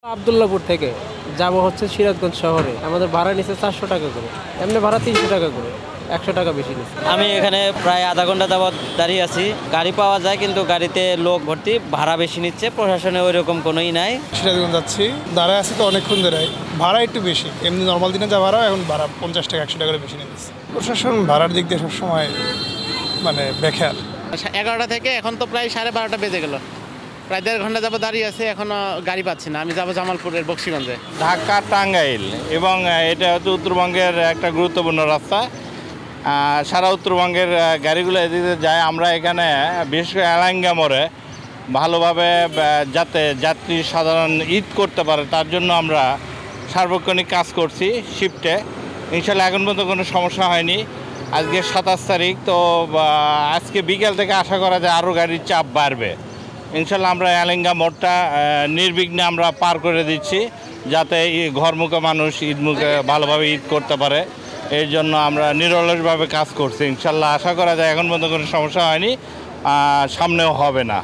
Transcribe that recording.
আবদুল্লাপুর থেকে যাব হচ্ছে সিরাজগঞ্জ শহরে। আমাদের ভাড়া নিচ্ছে 400 টাকা করে, এমনি ভাড়া 300 টাকা করে, 100 টাকা বেশি নিচ্ছে। আমি এখানে প্রায় আধা ঘন্টা যাবৎ দাঁড়িয়ে আছি। গাড়ি পাওয়া যায় কিন্তু গাড়িতে লোক ভর্তি, ভাড়া বেশি নিচ্ছে। প্রশাসনে ওই রকম কোনোই নাই। সিরাজগঞ্জ যাচ্ছি, দাঁড়ায় আছি তো অনেকক্ষণ ধরে। ভাড়া একটু বেশি, এমনি নর্মাল দিনে যা ভাড়া এখন ভাড়া 50 টাকা 100 টাকা করে বেশি নিচ্ছে। প্রশাসন ভাড়ার দিক দিয়ে সবসময় মানে বেখেয়াল। 11টা থেকে এখন তো প্রায় 12:30 বেজে গেল। প্রায় 1.5 ঘন্টা যাবো দাঁড়িয়ে আছে, এখনো গাড়ি পাচ্ছি না। আমি যাবো জামালপুরের বক্সিগঞ্জে। ঢাকা টাঙ্গাইল এবং এটা হচ্ছে উত্তরবঙ্গের একটা গুরুত্বপূর্ণ রাস্তা। সারা উত্তরবঙ্গের গাড়িগুলো এদিকে যায়। আমরা এখানে বিশেষ করে এলাঙ্গা মোড়ে ভালোভাবে যাতে যাত্রী সাধারণ ঈদ করতে পারে তার জন্য আমরা সার্বক্ষণিক কাজ করছি শিফটে। ইনশাল্লাহ এখন পর্যন্ত কোনো সমস্যা হয়নি। আজকে 27 তারিখ তো আজকে বিকেল থেকে আশা করা যায় আরও গাড়ির চাপ বাড়বে। ইনশাল্লাহ আমরা এলাঙ্গা মোড়টা নির্বিঘ্নে আমরা পার করে দিচ্ছি যাতে ঘরমুখে মানুষ ঈদমুখে ভালোভাবে ঈদ করতে পারে। এই জন্য আমরা নিরলসভাবে কাজ করছি। ইনশাল্লাহ আশা করা যায় এখন পর্যন্ত কোনো সমস্যা হয়নি, সামনেও হবে না।